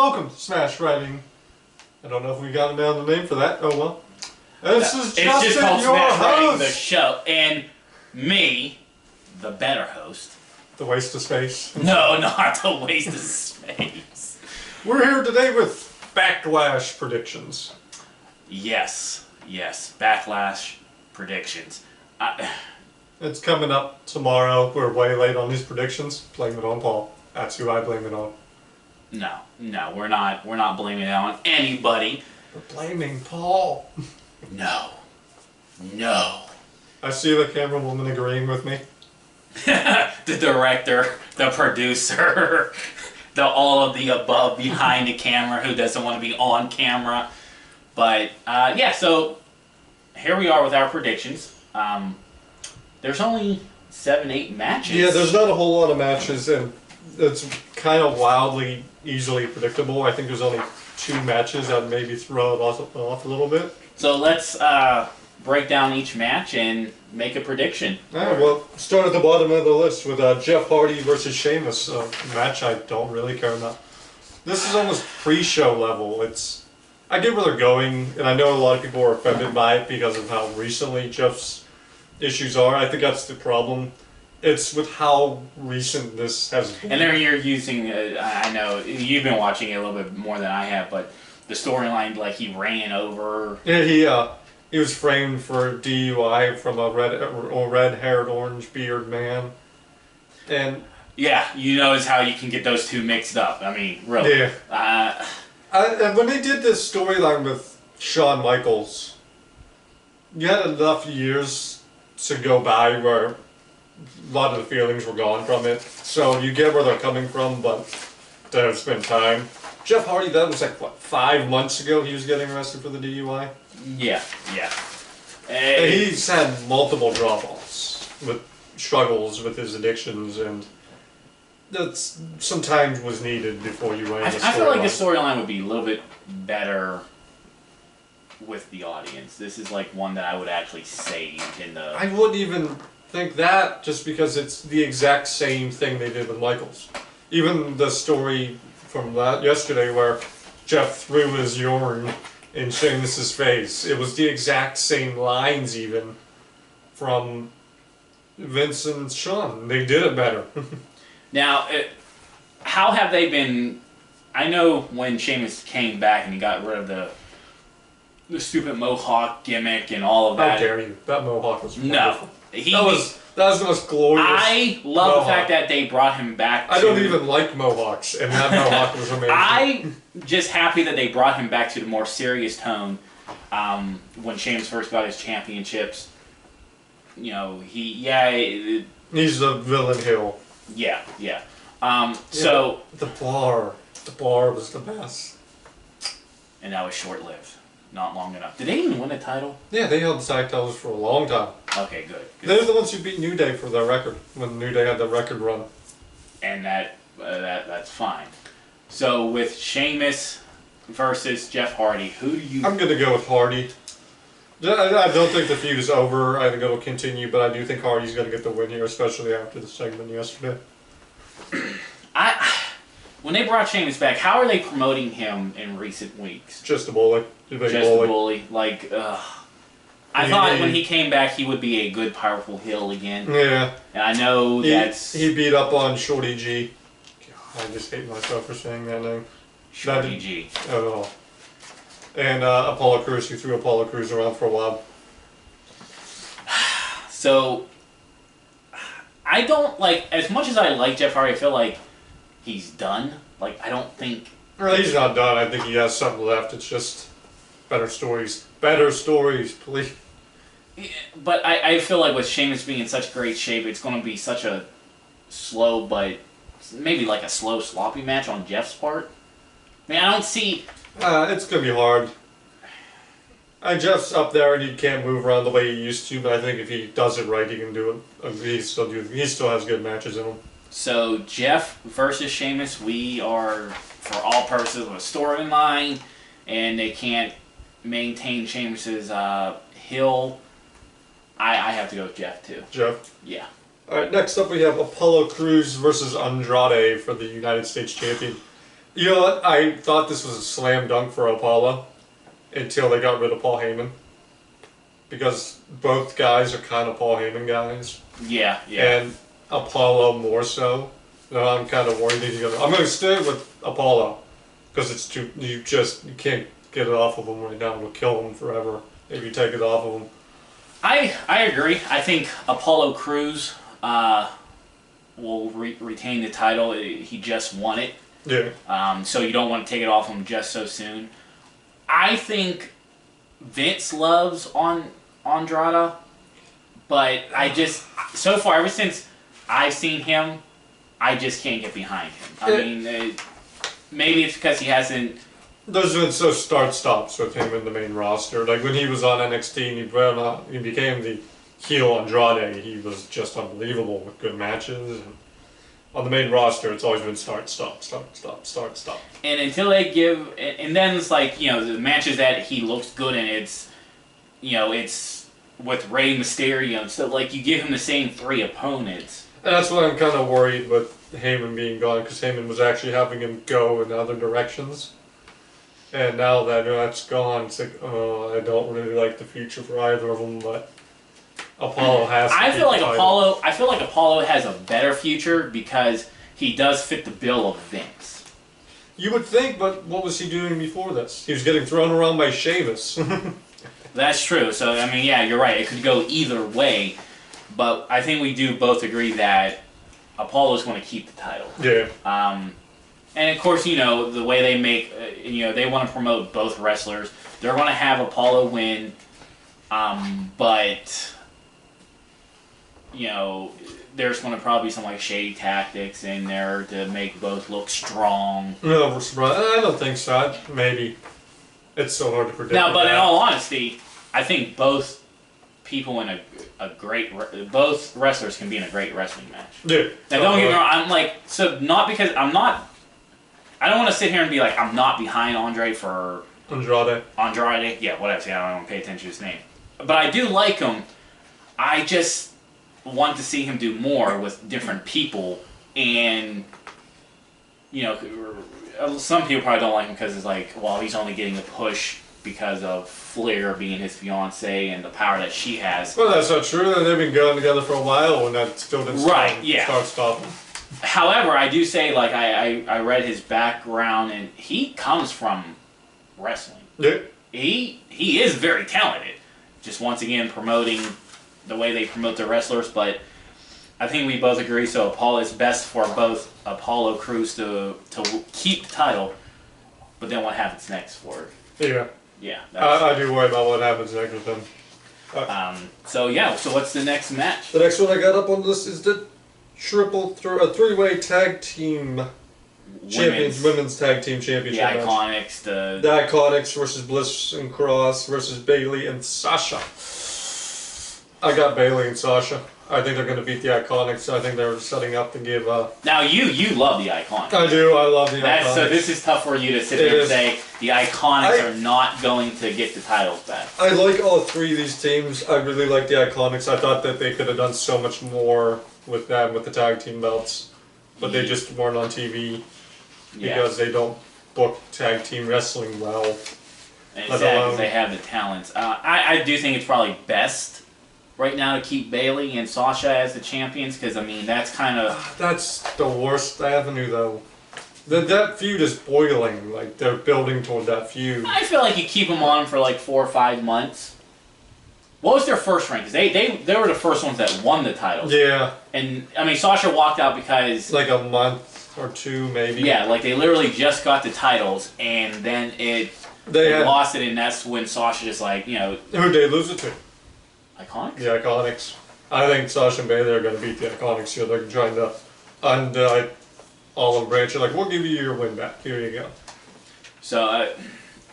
welcome to Smash Writing. I don't know if we got down the name for that. Oh well. This is It's just called your Smash Writing, host. the show, and me, the better host. The waste of space. No, not the waste of space. We're here today with Backlash predictions. Yes, Backlash predictions. It's coming up tomorrow. We're way late on these predictions. Blame it on Paul. That's who I blame it on. No, we're not blaming it on anybody. We're blaming Paul. No. I see the camera woman agreeing with me. The director, the producer, the all of the above behind the camera who doesn't want to be on camera. But yeah, so here we are with our predictions. There's only 7-8 matches. Yeah, there's not a whole lot of matches, and it's kind of wildly, easily predictable. I think there's only 2 matches that maybe throw it off a little bit. So let's break down each match and make a prediction. Alright, well, start at the bottom of the list with Jeff Hardy versus Sheamus, a match I don't really care about. This is almost pre-show level. I get where they're going, and I know a lot of people are offended by it because of how recently Jeff's issues are. I think that's the problem. It's with how recent this has been. And there you're using, I know, you've been watching it a little bit more than I have, but the storyline, like he ran over... Yeah, he was framed for DUI from a red-haired, orange-beard man. And... Yeah, you notice how you can get those two mixed up. I mean, really. Yeah. And when they did this storyline with Shawn Michaels, you had enough years to go by where a lot of the feelings were gone from it. So you get where they're coming from, but there's been time. Jeff Hardy, that was like, what, 5 months ago he was getting arrested for the DUI? Yeah. And he's had multiple drop-offs with struggles with his addictions, and that sometimes was needed before you ran the storyline. I feel like the storyline would be a little bit better with the audience. This is like one that I would actually save in the... I wouldn't even think that, just because it's the exact same thing they did with Michaels. Even the story from yesterday where Jeff threw his urine in Sheamus' face, it was the exact same lines even from Vince and Shawn. They did it better. Now, how have they been... I know when Sheamus came back and he got rid of the stupid mohawk gimmick and all of that. How dare you? That mohawk was wonderful. No. That was the most glorious I love mohawk. The fact that they brought him back to... I don't even like mohawks, and that mohawk was amazing. I'm just happy that they brought him back to the more serious tone when Sheamus first got his championships. You know, he's the villain heel. Yeah. So... The bar was the best. And that was short-lived. Not long enough. Did they even win a title? Yeah, they held the tag titles for a long time. Okay, good. They're the ones who beat New Day for their record, when New Day had the record run. And that's fine. So with Sheamus versus Jeff Hardy, who do you... I'm going to go with Hardy. I don't think the feud is over. I think it'll continue, but I do think Hardy's going to get the win here, especially after the segment yesterday. When they brought Sheamus back, how are they promoting him in recent weeks? Just a bully. Just a bully. Like, I thought when he came back he would be a good, powerful heel again. Yeah. And I know he beat up on Shorty G. God, I just hate myself for saying that name. Shorty G. Oh. And Apollo Crews, who threw Apollo Crews around for a while. So, I don't, like, as much as I like Jeff Hardy, I feel like he's done. Like, I don't think... Well, he's not done. I think he has something left. It's just better stories. Better stories, please. Yeah, but I feel like with Sheamus being in such great shape, it's going to be such a slow, but maybe like a slow, sloppy match on Jeff's part. I mean, I don't see... It's going to be hard. Jeff's up there and he can't move around the way he used to, but I think if he does it right, he can do it. He still has good matches in him. So, Jeff versus Sheamus, we are, for all purposes, of a storyline, and they can't maintain Sheamus's heel. I have to go with Jeff, too. Jeff? Yeah. Alright, next up we have Apollo Crews versus Andrade for the United States Champion. You know what? I thought this was a slam dunk for Apollo until they got rid of Paul Heyman. Because both guys are kind of Paul Heyman guys. Yeah, yeah. And Apollo more so. No, I'm kind of worried that I'm going to stay with Apollo. Because it's too... You can't get it off of him right now. It'll kill him forever if you take it off of him. I agree. I think Apollo Crews will retain the title. He just won it. Yeah. So you don't want to take it off him just so soon. I think Vince loves Andrade, but I just, so far, ever since I've seen him, I just can't get behind him. I mean, maybe it's because he hasn't... There's been so start-stops with him in the main roster. Like when he was on NXT and he became the heel Andrade, he was just unbelievable with good matches. And on the main roster, it's always been start-stop, start-stop, start-stop. And until they give... And then it's like, you know, the matches that he looks good in, it's, you know, it's with Rey Mysterio. So, like, you give him the same 3 opponents. And that's why I'm kind of worried with Heyman being gone, because Heyman was actually having him go in other directions. And now that that's gone, it's like, oh, I don't really like the future for either of them, but Apollo has to I feel like title. Apollo has a better future because he does fit the bill of Vince. You would think, but what was he doing before this? He was getting thrown around by Sheamus. That's true. So, I mean, yeah, you're right. It could go either way. But I think we do both agree that Apollo's going to keep the title. Yeah. And of course, you know, the way they make, you know, they want to promote both wrestlers. They're going to have Apollo win, but, you know, there's going to probably be some like shady tactics in there to make both look strong. No, we're surprised. I don't think so. Maybe. It's so hard to predict. Now, but in all honesty, I think both people in both wrestlers can be in a great wrestling match. Yeah. Now, don't get me wrong. I'm like, so not because I'm not. I don't want to sit here and be like I'm not behind Andrade. Yeah, whatever. See, I don't want to pay attention to his name, but I do like him. I just want to see him do more with different people, and you know, some people probably don't like him because it's like, well, he's only getting a push because of Flair being his fiance and the power that she has. Well, that's not true. They've been going together for a while, and that still didn't start stopping. However, I do say, like, I read his background, and he comes from wrestling. Yeah. He is very talented. Just once again promoting the way they promote their wrestlers, but I think we both agree. So Apollo is best for both Apollo Crews to keep the title, but then what happens next for it? Yeah. Yeah. I do worry about what happens next with them. So what's the next match? The next one I got up on this is the three-way tag team women's tag team championship match. The Iconics versus Bliss and Cross versus Bayley and Sasha. I got Bayley and Sasha. I think they're going to beat the Iconics. I think they're setting up to give... Now, you love the Iconics. I do. I love the Iconics. So this is tough for you to sit there and say the Iconics are not going to get the titles back. I like all 3 of these teams. I really like the Iconics. I thought that they could have done so much more with them, with the tag team belts. But they just weren't on TV because they don't book tag team wrestling well. Exactly, because they have the talents. I do think it's probably best right now to keep Bayley and Sasha as the champions, because, I mean, that's kind of... That's the worst avenue, though. That feud is boiling. Like, they're building toward that feud. I feel like you keep them on for, like, 4 or 5 months. What was their first reign? Because they were the first ones that won the titles. Yeah. And, I mean, Sasha walked out because... Like a month or 2, maybe. Yeah, like, they literally just got the titles, and then they lost it, and that's when Sasha just, like, you know... Who'd they lose it to? Iconics? The Iconics. I think Sasha and Bayley are going to beat the Iconics here. They're trying to undive Olive Branch. They're like, we'll give you your win back. Here you go. So,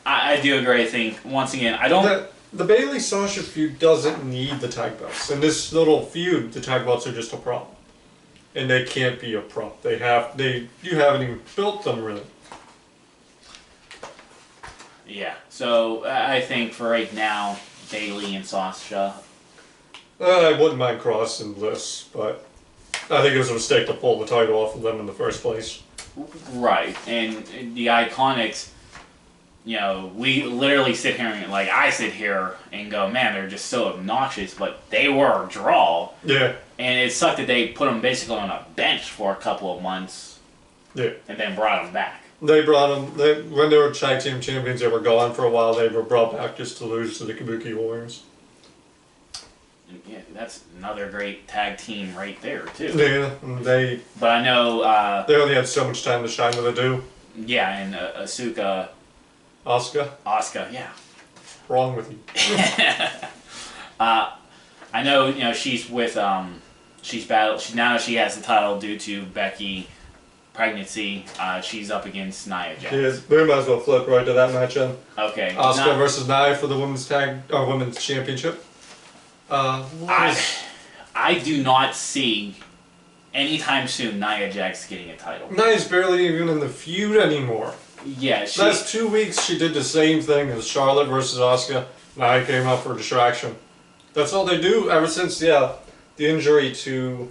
I do agree. I think, once again, I don't... The Bayley-Sasha feud doesn't need the tag belts. In this little feud, the tag belts are just a prop. And they can't be a prop. You haven't even built them, really. Yeah. So, I think for right now, Bayley and Sasha... I wouldn't mind Cross and Bliss, but I think it was a mistake to pull the title off of them in the first place. Right, and the Iconics, you know, we literally sit here and, like, I sit here and go, man, they're just so obnoxious, but they were a draw. Yeah. And it sucked that they put them basically on a bench for a couple of months. Yeah. And then brought them back. They brought them, when they were tag team champions, they were gone for a while. They were brought back just to lose to the Kabuki Warriors. Yeah, that's another great tag team right there, too. Yeah, and they... But I know... they only had so much time to shine with Adu. Yeah, and Asuka... Asuka, yeah. wrong with you. I know, you know, she's with, she's battled, now she has the title due to Becky pregnancy. She's up against Nia Jax. Yes, we might as well flip right to that match then. Okay. Asuka versus Nia for the women's championship. I do not see anytime soon Nia Jax getting a title. Nia's barely even in the feud anymore. Yeah, Last 2 weeks she did the same thing as Charlotte versus Asuka. Nia came up for distraction. That's all they do ever since, the injury to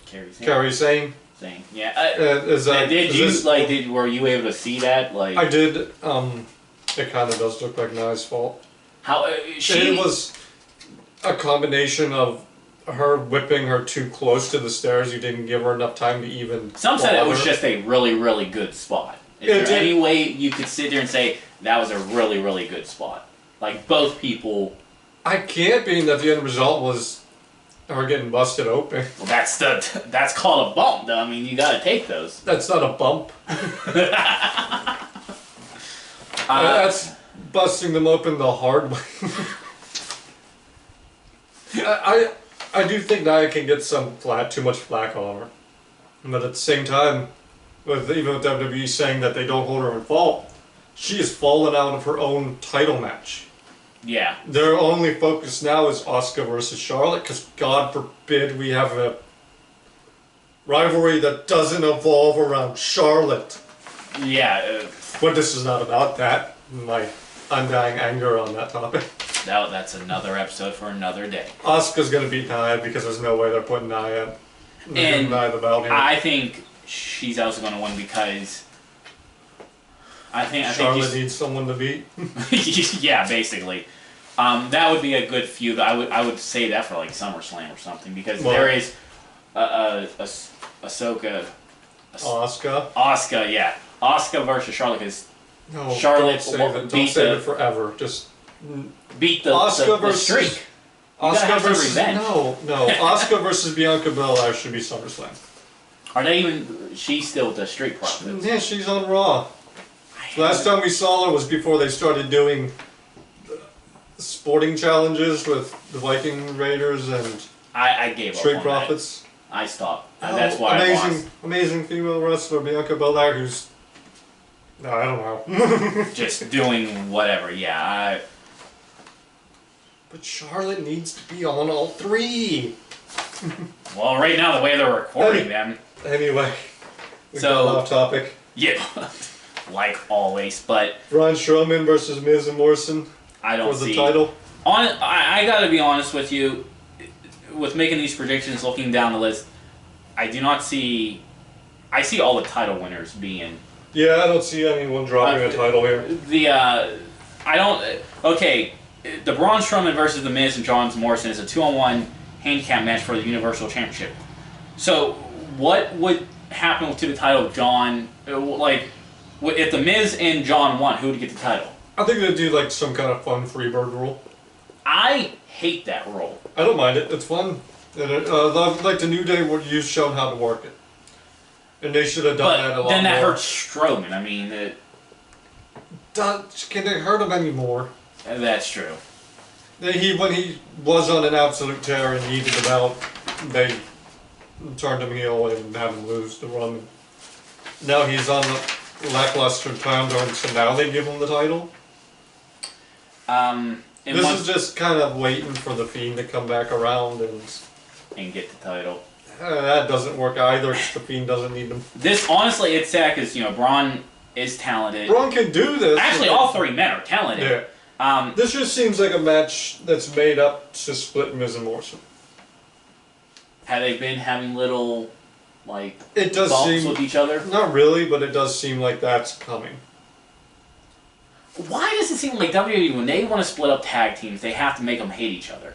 Kairi Sane. Yeah. Were you able to see that? Like, I did. It kind of does look like Nia's fault. It was a combination of her whipping her too close to the stairs. You didn't give her enough time to even... Some said it was just a really, really good spot. Is there any way you could sit there and say that was a really, really good spot? Like, both people... I can't, being that the end result was her getting busted open. Well, that's called a bump, though. I mean, you gotta take those. That's not a bump. That's busting them open the hard way. I do think Nia can get too much flack on her. But at the same time, even with WWE saying that they don't hold her in fault, she has fallen out of her own title match. Yeah. Their only focus now is Asuka versus Charlotte, because God forbid we have a rivalry that doesn't evolve around Charlotte. Yeah. But this is not about that. My undying anger on that topic. That's another episode for another day. Asuka's gonna beat Nia because there's no way they're putting Nia the belt here. I think she's also gonna win because Charlotte needs someone to beat. Yeah, basically. That would be a good feud. I would say that for like SummerSlam or something because there is Ahsoka. Asuka, yeah. Asuka versus Charlotte because Charlotte don't save it forever. Just beat the streak. Asuka versus Asuka versus Bianca Belair should be SummerSlam. Are they even? She's still with the Street Profits. Yeah, she's on Raw. Last time we saw her was before they started doing sporting challenges with the Viking Raiders and I gave up Street on Profits. That. I stopped. That's why I lost. Amazing female wrestler Bianca Belair, who's I don't know. Just doing whatever. Yeah. But Charlotte needs to be on all three. Well, right now the way they're recording them. Anyway, we got off topic. Yeah, like always. But Braun Strowman versus Miz and Morrison. I don't see the title. I gotta be honest with you. With making these predictions, looking down the list, I do not see. I see all the title winners being. Yeah, I don't see anyone dropping a title here. I don't. Okay, the Braun Strowman versus the Miz and John Morrison is a 2-on-1 handicap match for the Universal Championship. So, what would happen to the title, John? Like, if the Miz and John won, who would get the title? I think they'd do like some kind of fun Freebird rule. I hate that rule. I don't mind it. It's fun. Like the New Day you showed how to work it. And they should have done that a lot more. Then that hurts Strowman. I mean, can they hurt him anymore? That's true. When he was on an absolute tear and needed the belt, they turned him heel and had him lose the run. Now he's on the lackluster time, so now they give him the title. This is just kind of waiting for the Fiend to come back around and get the title. That doesn't work either because the Fiend doesn't need them. This, honestly, it's sad because, Braun is talented. Braun can do this. Actually, all three men are talented. Yeah. This just seems like a match that's made up to split Miz and Morrison. Have they been having little like it does bumps seem with each other? not really, but it does seem like that's coming. Why does it seem like WWE, when they want to split up tag teams, they have to make them hate each other?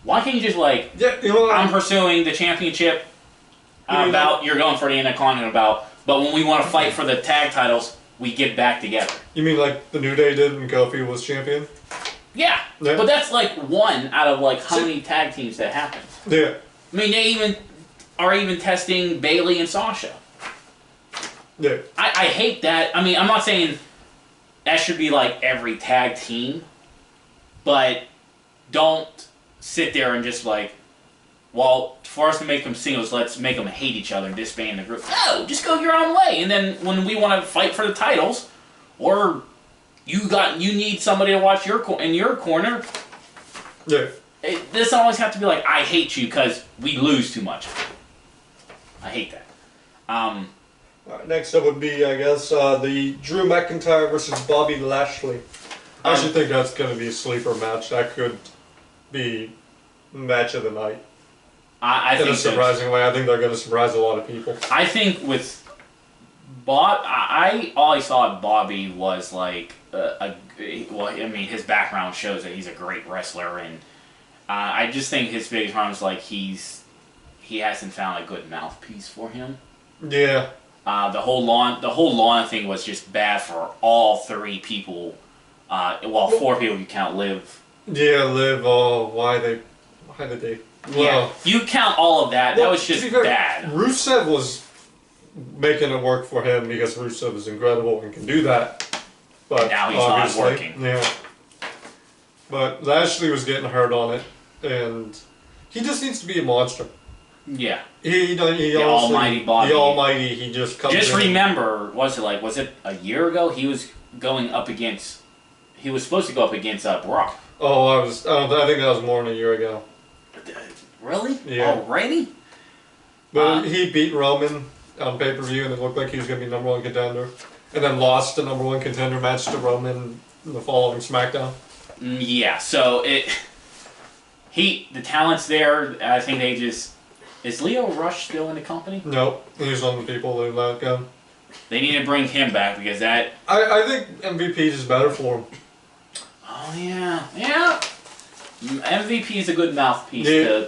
Why can't you just like, Yeah, you know, I'm pursuing the championship bout, you're going for the Intercontinental bout, but when we want to fight for the tag titles, we get back together. You mean like the New Day did when Kofi was champion? Yeah, Yeah. but that's like one out of like how many tag teams that happens. Yeah. I mean, they are even testing Bailey and Sasha. Yeah. I hate that. I mean, I'm not saying that should be like every tag team, but don't sit there and just like, well, for us to make them singles, let's make them hate each other and disband the group. No, just go your own way. And then when we want to fight for the titles, or you need somebody to watch in your corner. Yeah. It doesn't always have to be like, I hate you because we lose too much. I hate that. Next up would be, I guess, the Drew McIntyre versus Bobby Lashley. I actually think that's going to be a sleeper match. That could be match of the night. I think in a surprising way. I think they're going to surprise a lot of people. I think with Bob, I always thought Bobby was like well, I mean, his background shows that he's a great wrestler, and I just think his biggest problem is like he hasn't found a good mouthpiece for him. Yeah. The whole lawn thing was just bad for all three people. Well, four people if you count Liv. Yeah, Liv. Oh, why did they? Well, yeah, you count all of that. That was just bad. Rusev was making it work for him because Rusev is incredible and can do that. But and now he's not working. Yeah. But Lashley was getting hurt on it, and he just needs to be a monster. Yeah. The almighty Bobby. The almighty. He just comes. Just remember, was it a year ago? He was supposed to go up against Brock. Oh, I think that was more than a year ago. Really? Yeah. Already? But he beat Roman on pay-per-view, and it looked like he was going to be number one contender. And then lost the number one contender match to Roman in the following SmackDown. Yeah, so the talent's there. I think they just... Is Leo Rush still in the company? Nope. He's one of the people who let go. They need to bring him back because that... I think MVP is better for him. Oh, yeah. Yeah. MVP is a good mouthpiece Yeah.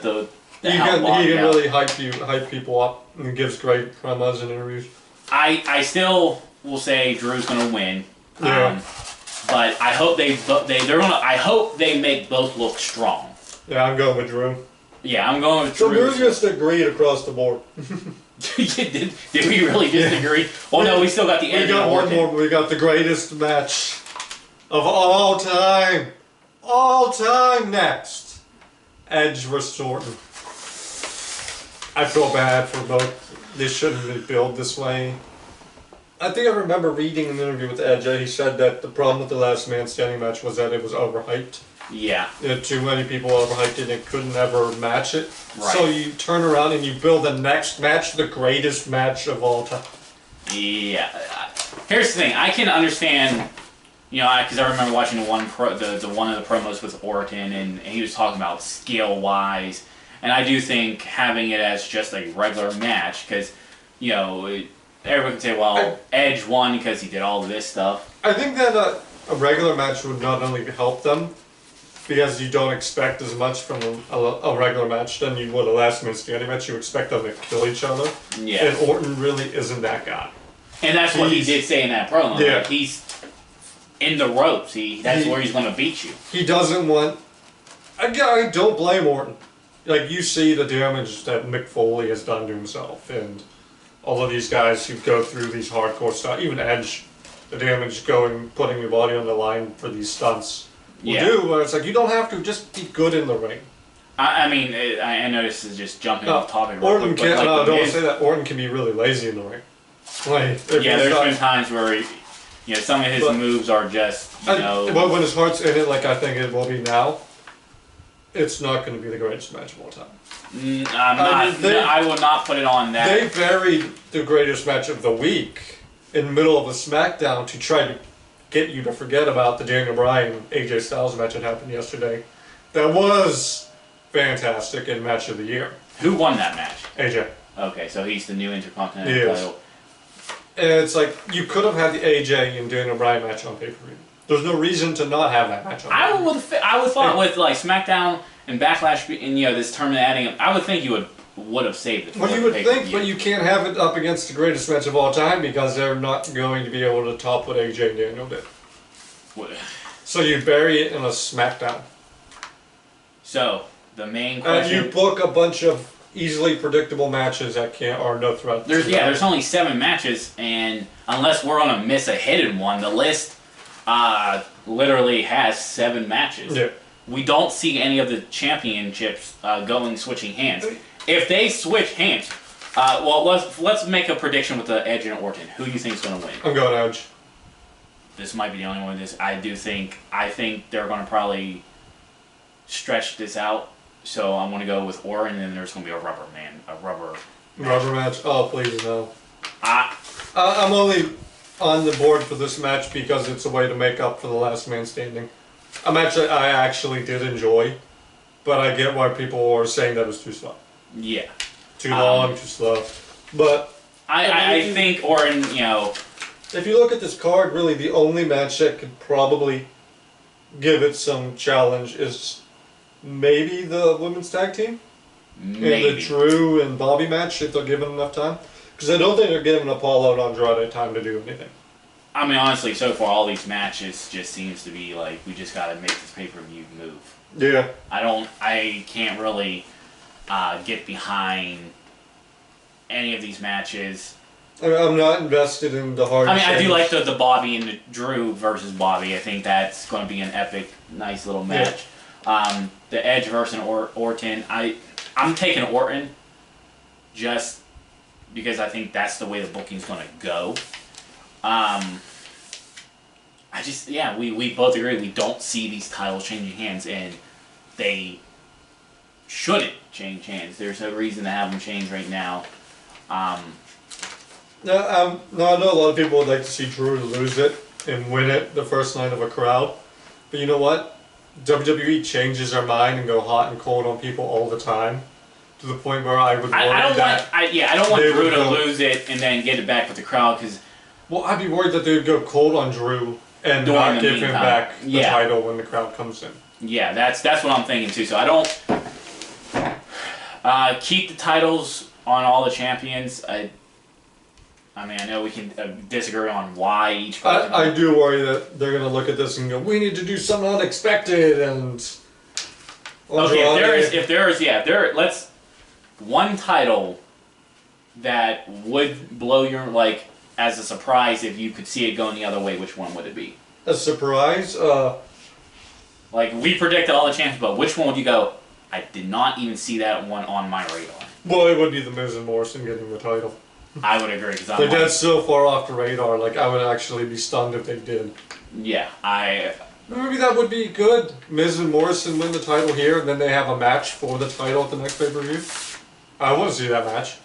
He can really hype people up, and gives great promos and interviews. I still will say Drew's gonna win. Yeah. But I hope I hope they make both look strong. Yeah, I'm going with Drew. Yeah, I'm going with So Drew. we're just agreed across the board. did we really disagree? Well, no, we still got the end. We got one more. We got the greatest match of all time. All time next. Edge versus Orton. I feel bad for both. This shouldn't be billed this way. I think I remember reading an interview with Edge. He said that the problem with the Last Man Standing match was that it was overhyped. Yeah. Too many people overhyped it and it couldn't ever match it. Right. So you turn around and you build the next match, the greatest match of all time. Yeah. Here's the thing. I can understand, because I remember watching the one of the promos with Orton, and he was talking about skill-wise. And I do think having it as just a regular match, because, everyone can say, well, Edge won because he did all of this stuff. I think that a regular match would not only help them, because you don't expect as much from a regular match than you would a last minute standing match. You expect them to kill each other. Yeah. And Orton really isn't that guy. And that's what he did say in that promo. Yeah. Like, he's in the ropes. That's where he's going to beat you. He doesn't want... I don't blame Orton. Like, you see the damage that Mick Foley has done to himself, and all of these guys who go through these hardcore stuff, even Edge, the damage putting your body on the line for these stunts will do, where it's like, you don't have to, just be good in the ring. I mean, I know this is just jumping off topic. Orton can't, don't say that. Orton can be really lazy in the ring. Like, there's been times where, some of his moves are just, But when his heart's in it, like I think it will be now, it's not going to be the greatest match of all time. I will not put it on that. They buried the greatest match of the week in the middle of a SmackDown to try to get you to forget about the Daniel Bryan AJ Styles match that happened yesterday. That was fantastic and match of the year. Who won that match? AJ. Okay, so he's the new Intercontinental He is. title. And it's like, you could have had the AJ and Daniel Bryan match on pay-per-view. There's no reason to not have that match on pay-per-view. I would thought with like SmackDown and Backlash and this tournament adding, I would think you would have saved it. Well, you would think, but you can't have it up against the greatest match of all time because they're not going to be able to top what AJ and Daniel did. What? So you bury it in a SmackDown. So the main question. And you book a bunch of easily predictable matches that are no threat. There's only 7 matches, and unless we're gonna miss a hidden one, the list literally has 7 matches. Yeah. We don't see any of the championships switching hands. If they switch hands, well, let's make a prediction with the Edge and Orton. Who do you think is gonna win? I'm going Edge. This might be the only one. I think they're gonna probably stretch this out. So I'm going to go with Orton, and then there's going to be a rubber match. Oh, please no. I'm I'm only on the board for this match because it's a way to make up for the last man standing. I actually did enjoy, but I get why people are saying that it was too slow. Yeah. Too long, too slow. But I think Orton, if you look at this card, really the only match that could probably give it some challenge is maybe the women's tag team? maybe. In the Drew and Bobby match, if they're given enough time. Because I don't think they're giving Apollo and Andrade time to do anything. I mean, honestly, so far all these matches just seems to be like, we just got to make this pay-per-view move. Yeah. I can't really get behind any of these matches. I'm not invested in the hard. I mean, I do like the Bobby and the Drew versus Bobby. I think that's going to be an epic, nice little match. Yeah. The Edge versus Orton. I'm taking Orton just because I think that's the way the booking's going to go. We both agree we don't see these titles changing hands, and they shouldn't change hands. There's no reason to have them change right now. No, I know a lot of people would like to see Drew lose it and win it the first night of a crowd. But you know what? WWE changes their mind and go hot and cold on people all the time, to the point where I would worry I don't want Drew to lose it and then get it back with the crowd, because... Well, I'd be worried that they would go cold on Drew and not give him back the title when the crowd comes in. Yeah, that's what I'm thinking too. So I don't keep the titles on all the champions. I mean, I know we can disagree on why each person... I do worry that they're going to look at this and go, we need to do something unexpected, and... Okay, if there is, let's... One title that would blow your... Like, as a surprise, if you could see it going the other way, which one would it be? A surprise? Like, we predicted all the champions, but which one would you go, I did not even see that one on my radar? Well, it would be the Miz and Morrison getting the title. I would agree, because that's so far off the radar, like, I would actually be stunned if they did. Yeah, Maybe that would be good. Miz and Morrison win the title here, and then they have a match for the title at the next pay-per-view. I want to see that match.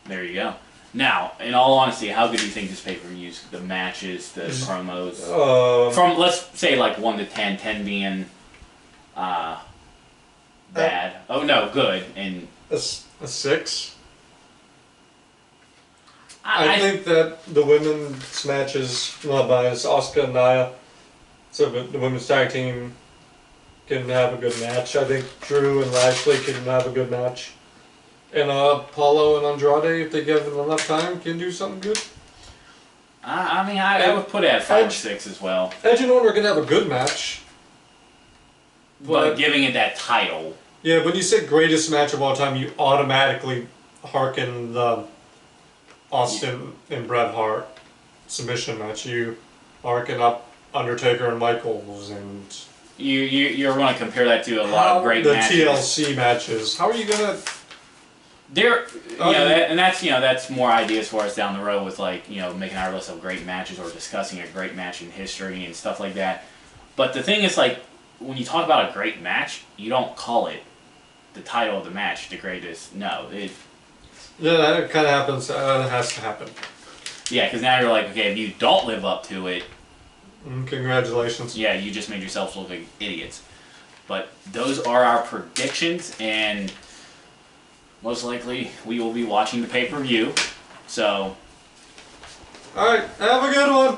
There you go. Now, in all honesty, how good do you think this pay-per-view is? The matches, the promos? From, let's say, like, 1 to 10, 10 being bad. Oh, no, good. And a 6? I think that the women's matches, not biased, Asuka and Nia, so the women's tag team can have a good match. I think Drew and Lashley can have a good match. And Paulo and Andrade, if they give them enough time, can do something good. I would put it at 5 or 6 as well. Edge and Orton are going to have a good match. But giving it that title. Yeah, when you say greatest match of all time, you automatically hearken the Austin and Bret Hart submission match. You hearken up Undertaker and Michaels, and you're going to compare that to a lot of great matches. The TLC matches. How are you going to? That's more ideas for us down the road with making our list of great matches or discussing a great match in history and stuff like that. But the thing is, like, when you talk about a great match, you don't call it the title of the match the greatest. No, yeah, that kind of happens. That has to happen. Yeah, because now you're like, okay, if you don't live up to it, congratulations. Yeah, you just made yourselves look like idiots. But those are our predictions, and most likely we will be watching the pay-per-view. So, Alright, have a good one.